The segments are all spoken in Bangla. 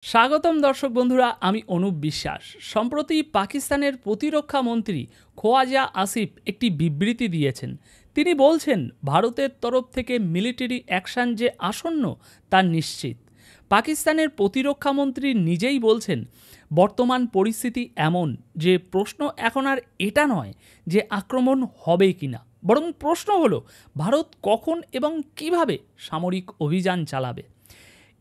স্বাগতম দর্শক বন্ধুরা, আমি অনুপ বিশ্বাস। সম্প্রতি পাকিস্তানের প্রতিরক্ষা মন্ত্রী খোয়াজা আসিফ একটি বিবৃতি দিয়েছেন। তিনি বলছেন ভারতের তরফ থেকে মিলিটারি অ্যাকশন যে আসন্ন তা নিশ্চিত। পাকিস্তানের প্রতিরক্ষা মন্ত্রী নিজেই বলছেন বর্তমান পরিস্থিতি এমন যে প্রশ্ন এখন আর এটা নয় যে আক্রমণ হবে কিনা, বরং প্রশ্ন হলো ভারত কখন এবং কিভাবে সামরিক অভিযান চালাবে।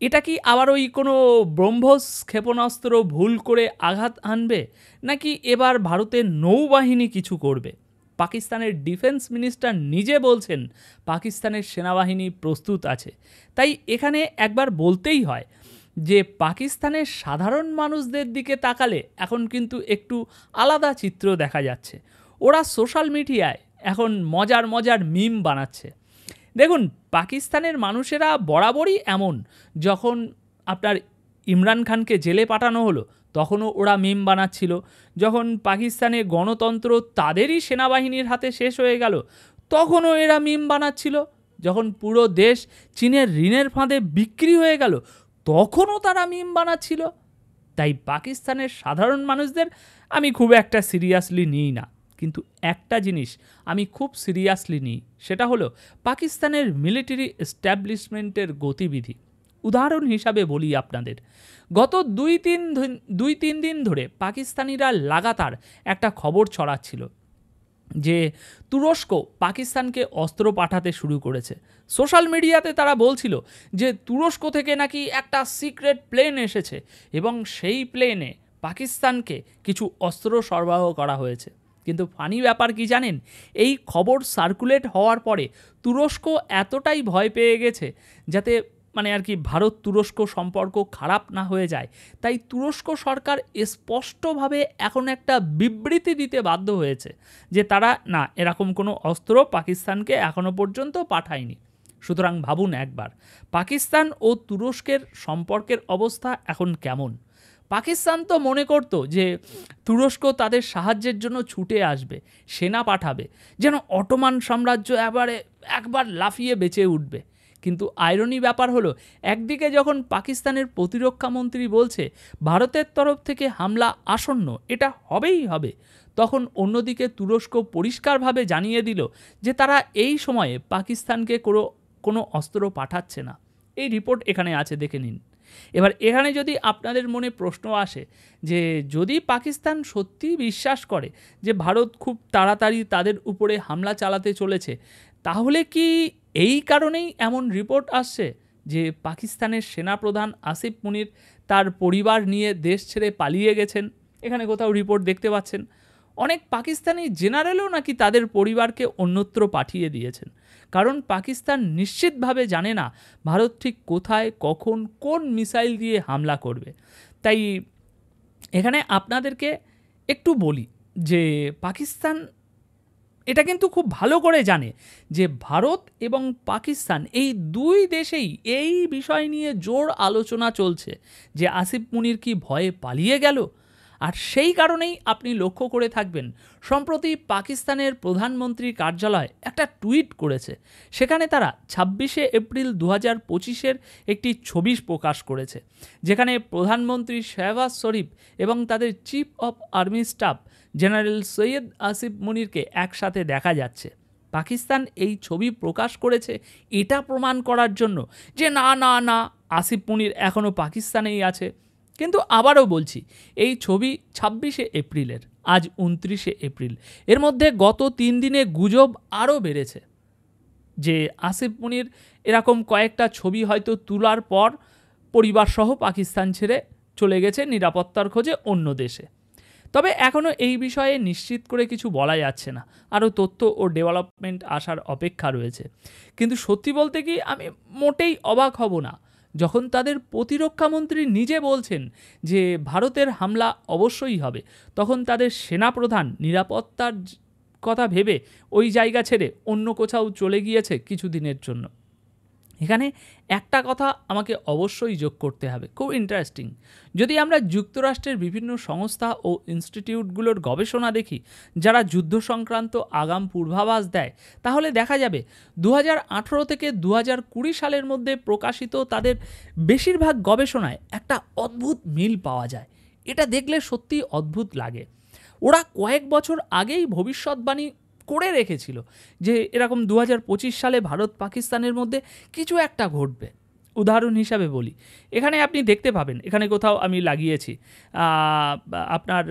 এটা কি আবার ওই কোনো ব্রহ্মোস ক্ষেপণাস্ত্র ভুল করে আঘাত আনবে, নাকি এবার ভারতের নৌবাহিনী কিছু করবে? পাকিস্তানের ডিফেন্স মিনিস্টার নিজে বলছেন পাকিস্তানের সেনাবাহিনী প্রস্তুত আছে। তাই এখানে একবার বলতেই হয় যে পাকিস্তানের সাধারণ মানুষদের দিকে তাকালে এখন কিন্তু একটু আলাদা চিত্র দেখা যাচ্ছে। ওরা সোশ্যাল মিডিয়ায় এখন মজার মজার মিম বানাচ্ছে। দেখুন, পাকিস্তানের মানুষেরা বরাবরই এমন। যখন আপনার ইমরান খানকে জেলে পাঠানো হলো তখনও ওরা মিম বানাচ্ছিল। যখন পাকিস্তানে গণতন্ত্র তাদেরই সেনাবাহিনীর হাতে শেষ হয়ে গেল তখনও এরা মিম বানাচ্ছিল। যখন পুরো দেশ চীনের ঋণের ফাঁদে বিক্রি হয়ে গেল তখনও তারা মিম বানাচ্ছিল। তাই পাকিস্তানের সাধারণ মানুষদের আমি খুব একটা সিরিয়াসলি নিই না, কিন্তু একটা জিনিস আমি খুব সিরিয়াসলি নিই, সেটা হলো পাকিস্তানের মিলিটারি এস্টাবলিশমেন্টের গতিবিধি। উদাহরণ হিসাবে বলি আপনাদের, গত দুই তিন দিন ধরে পাকিস্তানিরা লাগাতার একটা খবর ছড়াচ্ছিল যে তুরস্ক পাকিস্তানকে অস্ত্র পাঠাতে শুরু করেছে। সোশ্যাল মিডিয়াতে তারা বলছিল যে তুরস্ক থেকে নাকি একটা সিক্রেট প্লেন এসেছে এবং সেই প্লেনে পাকিস্তানকে কিছু অস্ত্র সরবরাহ করা হয়েছে। কিন্তু ফানি ব্যাপার কি জানেন, এই খবর সার্কুলেট হওয়ার পরে তুরস্ক এতটাই ভয় পেয়ে গেছে যাতে আর কি ভারত তুরস্ক সম্পর্ক খারাপ না হয়ে যায়, তাই তুরস্ক সরকার স্পষ্টভাবে এখন একটা বিবৃতি দিতে বাধ্য হয়েছে যে তারা না, এরকম কোনো অস্ত্র পাকিস্তানকে এখনো পর্যন্ত পাঠায়নি। সুতরাং ভাবুন একবার, পাকিস্তান ও তুরস্কের সম্পর্কের অবস্থা এখন কেমন। পাকিস্তান তো মনে করত যে তুরস্ক তাদের সাহায্যের জন্য ছুটে আসবে, সেনা পাঠাবে, যেন অটোমান সাম্রাজ্য একবার লাফিয়ে বেঁচে উঠবে। কিন্তু আইরনি ব্যাপার হলো, একদিকে যখন পাকিস্তানের প্রতিরক্ষা মন্ত্রী বলছে ভারতের তরফ থেকে হামলা আসন্ন, এটা হবেই হবে, তখন অন্যদিকে তুরস্ক পরিষ্কারভাবে জানিয়ে দিল যে তারা এই সময়ে পাকিস্তানকে কোনো অস্ত্র পাঠাচ্ছে না। এই রিপোর্ট এখানে আছে, দেখে নিন। এবার এখানে যদি আপনাদের মনে প্রশ্ন আসে যে যদি পাকিস্তান সত্যিই বিশ্বাস করে যে ভারত খুব তাড়াতাড়ি তাদের উপরে হামলা চালাতে চলেছে, তাহলে কি এই কারণেই এমন রিপোর্ট আসছে যে পাকিস্তানের সেনাপ্রধান আসিফ মুনির তার পরিবার নিয়ে দেশ ছেড়ে পালিয়ে গেছেন? এখানে কোথাও রিপোর্ট দেখতে পাচ্ছেন। অনেক পাকিস্তানি জেনারেলও নাকি তাদের পরিবারকে অন্যত্র পাঠিয়ে দিয়েছেন, কারণ পাকিস্তান নিশ্চিতভাবে জানে না ভারত ঠিক কোথায়, কখন, কোন মিসাইল দিয়ে হামলা করবে। তাই এখানে আপনাদেরকে একটু বলি যে পাকিস্তান এটা কিন্তু খুব ভালো করে জানে যে ভারত এবং পাকিস্তান এই দুই দেশেই এই বিষয় নিয়ে জোর আলোচনা চলছে যে আসিফ মুনির কি ভয়ে পালিয়ে গেল। আর সেই কারণেই আপনি লক্ষ্য করে থাকবেন সম্প্রতি পাকিস্তানের প্রধানমন্ত্রীর কার্যালয় একটা টুইট করেছে। সেখানে তারা 26শে এপ্রিল 2025-এর একটি ছবি প্রকাশ করেছে, যেখানে প্রধানমন্ত্রী শেহবাজ শরীফ এবং তাদের chief of army staff general Syed Asif মুনিরকে একসাথে দেখা যাচ্ছে। পাকিস্তান এই ছবি প্রকাশ করেছে এটা প্রমাণ করার জন্য যে না না না, আসিফ মুনির এখনও পাকিস্তানেই আছে। কিন্তু আবারও বলছি, এই ছবি 26শে এপ্রিলের, আজ 29শে এপ্রিল। এর মধ্যে গত 3 দিনে গুজব আরও বেড়েছে যে আসিফ মুনির এরকম কয়েকটা ছবি হয়তো তোলার পর পরিবারসহ পাকিস্তান ছেড়ে চলে গেছে নিরাপত্তার খোঁজে অন্য দেশে। তবে এখনও এই বিষয়ে নিশ্চিত করে কিছু বলা যাচ্ছে না, আরও তথ্য ও ডেভেলপমেন্ট আসার অপেক্ষা রয়েছে। কিন্তু সত্যি বলতে কি, আমি মোটেই অবাক হব না যখন তাদের প্রতিরক্ষামন্ত্রী নিজে বলছেন যে ভারতের হামলা অবশ্যই হবে, তখন তাদের সেনাপ্রধান নিরাপত্তার কথা ভেবে ওই জায়গা ছেড়ে অন্য কোথাও চলে গিয়েছে কিছুদিনের জন্য। এখানে একটা কথা আমাকে অবশ্যই যোগ করতে হবে, খুব ইন্টারেস্টিং। যদি আমরা যুক্তরাষ্ট্রের বিভিন্ন সংস্থা ও ইনস্টিটিউটগুলোর গবেষণা দেখি, যারা যুদ্ধ সংক্রান্ত আগাম পূর্বাভাস দেয়, তাহলে দেখা যাবে 2018 থেকে 2020 সালের মধ্যে প্রকাশিত তাদের বেশিরভাগ গবেষণায় একটা অদ্ভুত মিল পাওয়া যায়। এটা দেখলে সত্যিই অদ্ভুত লাগে। ওরা কয়েক বছর আগেই ভবিষ্যৎবাণী করে রেখেছিল যে এরকম 2025 সালে ভারত পাকিস্তানের মধ্যে কিছু একটা ঘটবে। উদাহরণ হিসাবে বলি, এখানে আপনি দেখতে পাবেন, এখানে কোথাও আমি লাগিয়েছি আপনার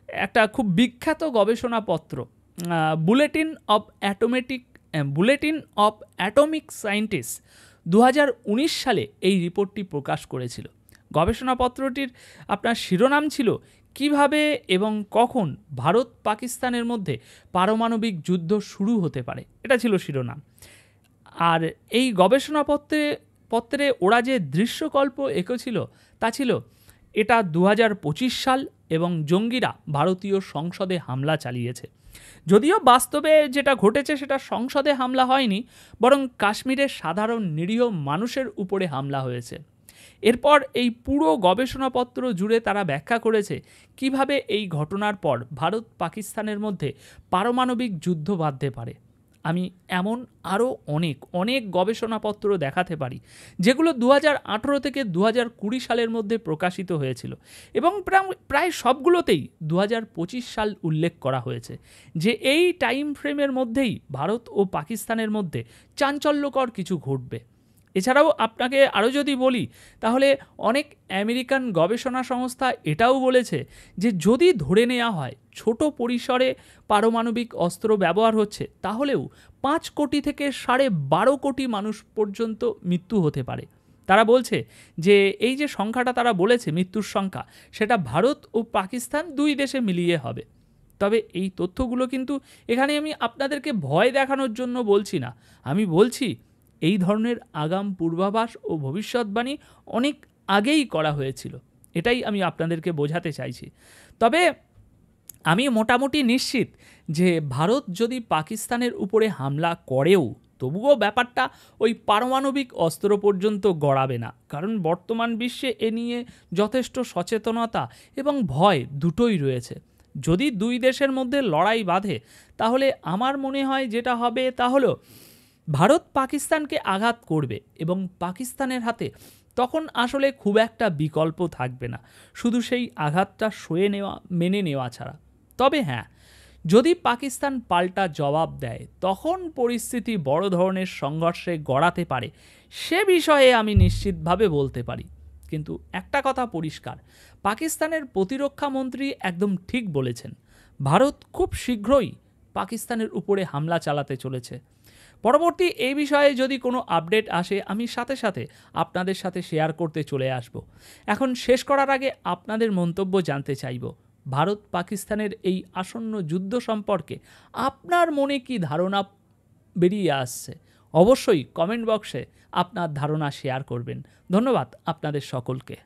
একটা খুব বিখ্যাত গবেষণাপত্র, বুলেটিন অফ অ্যাটমিক সায়েন্টিস্ট 2019 সালে এই রিপোর্টটি প্রকাশ করেছিল। গবেষণাপত্রটির আপনার শিরোনাম ছিল কিভাবে এবং কখন ভারত পাকিস্তানের মধ্যে পারমাণবিক যুদ্ধ শুরু হতে পারে, এটা ছিল শিরোনাম। আর এই গবেষণাপত্রে ওরা যে দৃশ্যকল্প এঁকেছিল তা ছিল এটা 2025 সাল এবং জঙ্গিরা ভারতীয় সংসদে হামলা চালিয়েছে। যদিও বাস্তবে যেটা ঘটেছে সেটা সংসদে হামলা হয়নি, বরং কাশ্মীরের সাধারণ নিরীহ মানুষের উপরে হামলা হয়েছে। এরপর এই পুরো গবেষণাপত্র জুড়ে তারা ব্যাখ্যা করেছে কিভাবে এই ঘটনার পর ভারত পাকিস্তানের মধ্যে পারমাণবিক যুদ্ধ বাঁধতে পারে। আমি এমন আরও অনেক গবেষণাপত্র দেখাতে পারি যেগুলো 2018 থেকে 2020 সালের মধ্যে প্রকাশিত হয়েছিল, এবং প্রায় সবগুলোতেই 2025 সাল উল্লেখ করা হয়েছে যে এই টাইম ফ্রেমের মধ্যেই ভারত ও পাকিস্তানের মধ্যে চাঞ্চল্যকর কিছু ঘটবে। এছাড়াও আপনাকে আরও যদি বলি, তাহলে অনেক আমেরিকান গবেষণা সংস্থা এটাও বলেছে যে যদি ধরে নেওয়া হয় ছোট পরিসরে পারমাণবিক অস্ত্র ব্যবহার হচ্ছে, তাহলেও 5 কোটি থেকে 12.5 কোটি মানুষ পর্যন্ত মৃত্যু হতে পারে। তারা বলছে যে এই যে সংখ্যাটা তারা বলেছে মৃত্যুর সংখ্যা, সেটা ভারত ও পাকিস্তান দুই দেশে মিলিয়ে হবে। তবে এই তথ্যগুলো কিন্তু এখানে আমি আপনাদেরকে ভয় দেখানোর জন্য বলছি না, আমি বলছি এই ধরনের আগাম পূর্বাভাস ও ভবিষ্যৎবাণী অনেক আগেই করা হয়েছিল, এটাই আমি আপনাদেরকে বোঝাতে চাইছি। তবে আমি মোটামুটি নিশ্চিত যে ভারত যদি পাকিস্তানের উপরে হামলা করেও তবুও ব্যাপারটা ওই পারমাণবিক অস্ত্র পর্যন্ত গড়াবে না, কারণ বর্তমান বিশ্বে এ নিয়ে যথেষ্ট সচেতনতা এবং ভয় দুটোই রয়েছে। যদি দুই দেশের মধ্যে লড়াই বাঁধে, তাহলে আমার মনে হয় যেটা হবে তা হলো ভারত পাকিস্তানকে আঘাত করবে এবং পাকিস্তানের হাতে তখন আসলে খুব একটা বিকল্প থাকবে না, শুধু সেই আঘাতটা মেনে নেওয়া ছাড়া। তবে হ্যাঁ, যদি পাকিস্তান পাল্টা জবাব দেয়, তখন পরিস্থিতি বড় ধরনের সংঘর্ষে গড়াতে পারে, সে বিষয়ে আমি নিশ্চিতভাবে বলতে পারি। কিন্তু একটা কথা পরিষ্কার, পাকিস্তানের প্রতিরক্ষা মন্ত্রী একদম ঠিক বলেছেন, ভারত খুব শীঘ্রই পাকিস্তানের উপরে হামলা চালাতে চলেছে। পরবর্তী এই বিষয়ে যদি কোনো আপডেট আসে, আমি সাথে সাথে আপনাদের সাথে শেয়ার করতে চলে আসব। এখন শেষ করার আগে আপনাদের মন্তব্য জানতে চাইব, ভারত পাকিস্তানের এই আসন্ন যুদ্ধ সম্পর্কে আপনার মনে কি ধারণা বেরিয়ে আসছে? অবশ্যই কমেন্ট বক্সে আপনার ধারণা শেয়ার করবেন। ধন্যবাদ আপনাদের সকলকে।